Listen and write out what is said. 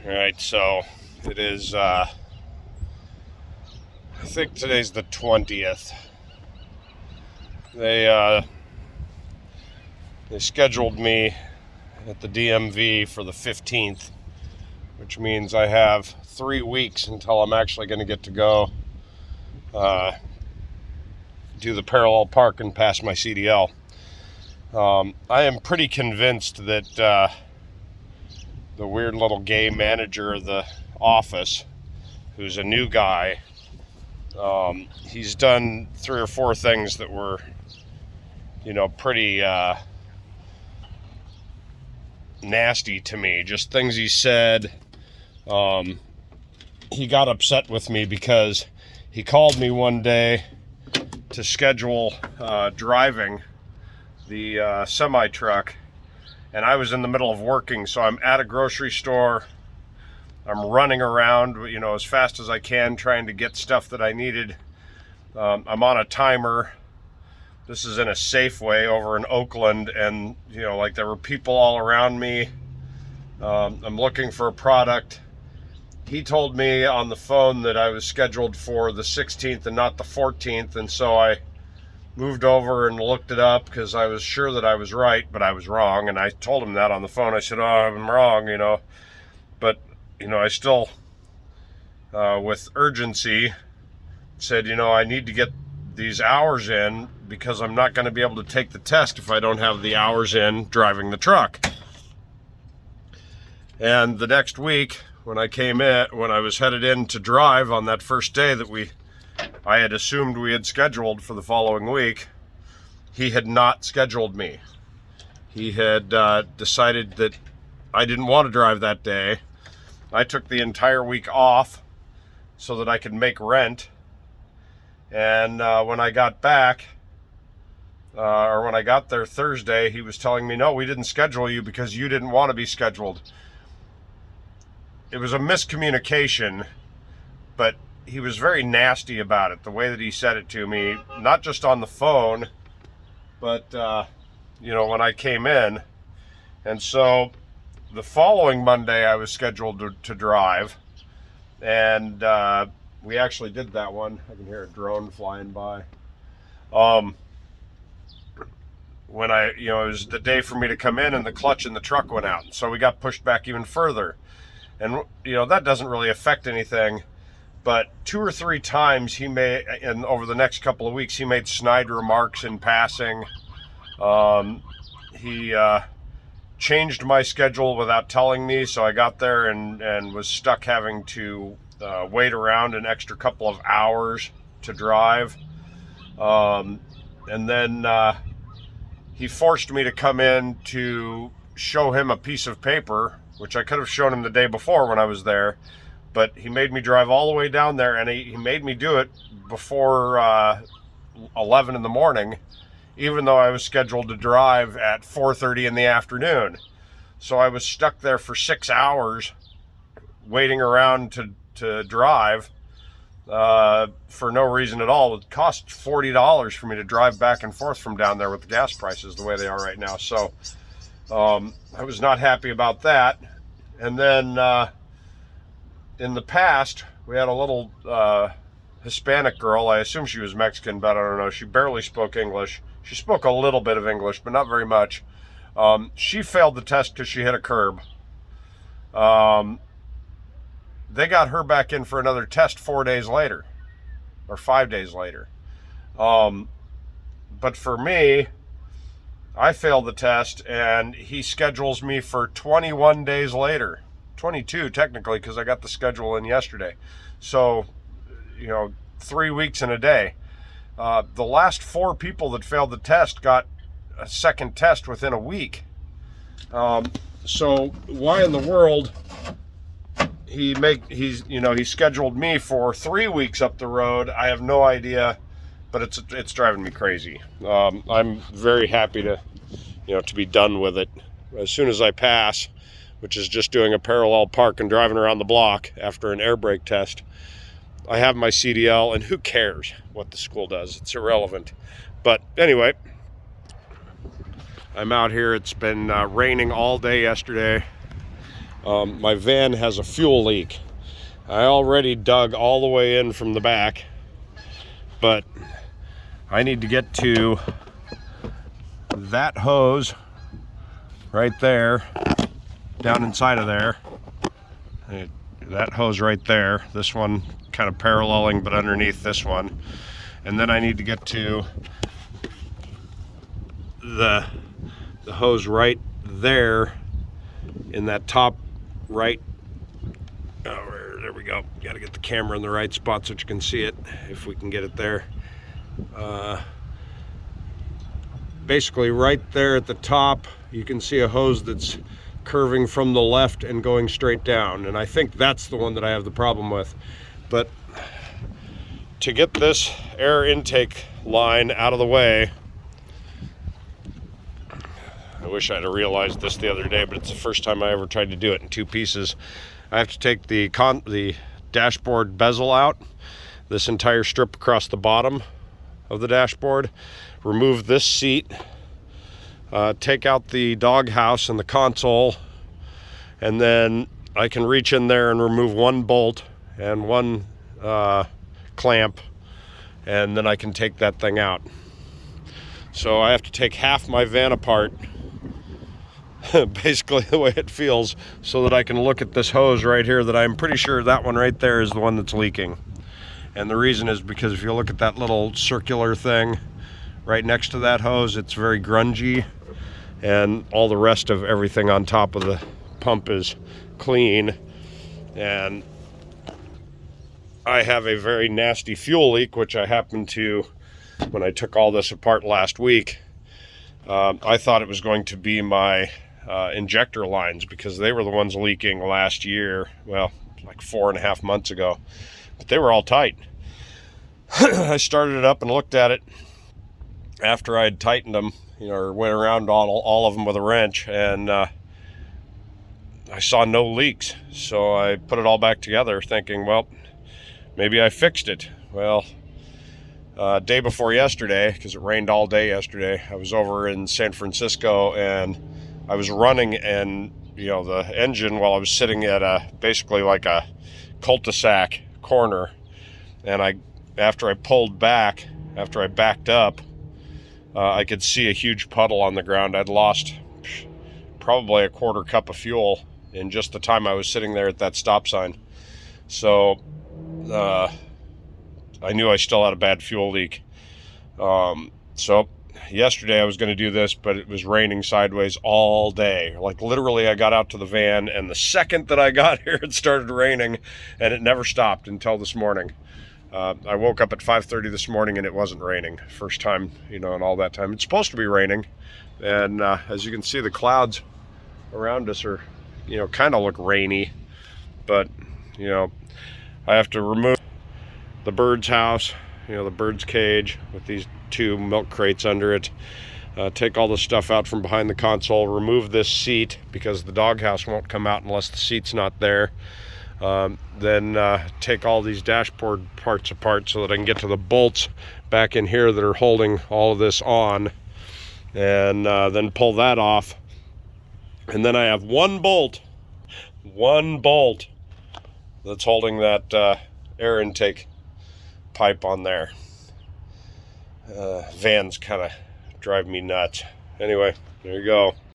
All right, so it is, I think today's the 20th. They scheduled me at the DMV for the 15th, which means I have 3 weeks until I'm actually going to get to go do the parallel park and pass my CDL. I am pretty convinced that the weird little gay manager of the office, who's a new guy, he's done 3 or 4 things that were, pretty nasty to me. Just things he said. He got upset with me because he called me one day to schedule driving the semi-truck, and I was in the middle of working, so I'm at a grocery store. I'm running around, as fast as I can, trying to get stuff that I needed. I'm on a timer. This is in a Safeway over in Oakland, and there were people all around me. I'm looking for a product. He told me on the phone that I was scheduled for the 16th and not the 14th, and so I moved over and looked it up because I was sure that I was right, but I was wrong. And I told him that on the phone. I said, "Oh, I'm wrong," but I still, with urgency, said, I need to get these hours in because I'm not going to be able to take the test if I don't have the hours in driving the truck. And the next week, when I was headed in to drive on that first day that I had assumed we had scheduled for the following week, he had not scheduled me. He had decided that I didn't want to drive that day. I took the entire week off so that I could make rent. And when I got back, or when I got there Thursday, he was telling me, "No, we didn't schedule you because you didn't want to be scheduled." It was a miscommunication, but he was very nasty about it, the way that he said it to me, not just on the phone, but, when I came in. And so the following Monday, I was scheduled to drive, and we actually did that one. I can hear a drone flying by. When it was the day for me to come in, and the clutch in the truck went out, so we got pushed back even further. And, that doesn't really affect anything, but 2 or 3 times and over the next couple of weeks, he made snide remarks in passing. He changed my schedule without telling me, so I got there and was stuck having to wait around an extra couple of hours to drive. And then he forced me to come in to show him a piece of paper, which I could have shown him the day before when I was there, but he made me drive all the way down there, and he made me do it before 11 in the morning, even though I was scheduled to drive at 4:30 in the afternoon. So I was stuck there for 6 hours waiting around to drive for no reason at all. It cost $40 for me to drive back and forth from down there with the gas prices the way they are right now. So I was not happy about that. And then in the past, we had a little Hispanic girl. I assume she was Mexican, but I don't know. She barely spoke English. She spoke a little bit of English, but not very much. She failed the test because she hit a curb. They got her back in for another test 4 days later, or 5 days later. But for me, I failed the test, and he schedules me for 21 days later. 22 technically, because I got the schedule in yesterday. So, 3 weeks in a day. The last 4 people that failed the test got a second test within a week. So why in the world he scheduled me for 3 weeks up the road? I have no idea, but it's driving me crazy. I'm very happy to be done with it as soon as I pass, which is just doing a parallel park and driving around the block after an air brake test. I have my CDL, and who cares what the school does? It's irrelevant. But anyway, I'm out here. It's been raining all day yesterday. my van has a fuel leak. I already dug all the way in from the back, but I need to get to that hose right there, down inside of there. That hose right there, this one kind of paralleling but underneath this one. And then I need to get to the hose right there in that top right. Oh, there we go. Got to get the camera in the right spot so that you can see it, if we can get it there. Basically right there at the top, you can see a hose that's curving from the left and going straight down, and I think that's the one that I have the problem with. But to get this air intake line out of the way, I wish I'd have realized this the other day, but it's the first time I ever tried to do it in two pieces. I have to take the dashboard bezel out, this entire strip across the bottom of the dashboard, remove this seat, take out the doghouse and the console, and then I can reach in there and remove one bolt and one clamp, and then I can take that thing out. So I have to take half my van apart, basically the way it feels, so that I can look at this hose right here that I'm pretty sure that one right there is the one that's leaking. And the reason is because if you look at that little circular thing right next to that hose, it's very grungy, and all the rest of everything on top of the pump is clean. And I have a very nasty fuel leak, which I happened to, when I took all this apart last week, I thought it was going to be my injector lines, because they were the ones leaking last year, well, like 4.5 months ago, but they were all tight. I started it up and looked at it after I'd tightened them, or went around all of them with a wrench, and I saw no leaks. So I put it all back together thinking, well, maybe I fixed it. Well, day before yesterday, because it rained all day yesterday, I was over in San Francisco, and I was running and the engine while I was sitting at basically like a cul-de-sac corner, and after I backed up, I could see a huge puddle on the ground. I'd lost probably a quarter cup of fuel in just the time I was sitting there at that stop sign. So I knew I still had a bad fuel leak. So yesterday I was going to do this, but it was raining sideways all day. Like literally I got out to the van, and the second that I got here it started raining, and it never stopped until this morning. I woke up at 5:30 this morning and it wasn't raining. First time, in all that time. It's supposed to be raining, and as you can see, the clouds around us are, kind of look rainy, but I have to remove the bird's house, the bird's cage with these 2 milk crates under it, take all the stuff out from behind the console, remove this seat because the doghouse won't come out unless the seat's not there. Then take all these dashboard parts apart so that I can get to the bolts back in here that are holding all of this on, and then pull that off. And then I have one bolt that's holding that air intake pipe on there. Vans kind of drive me nuts. Anyway, there you go.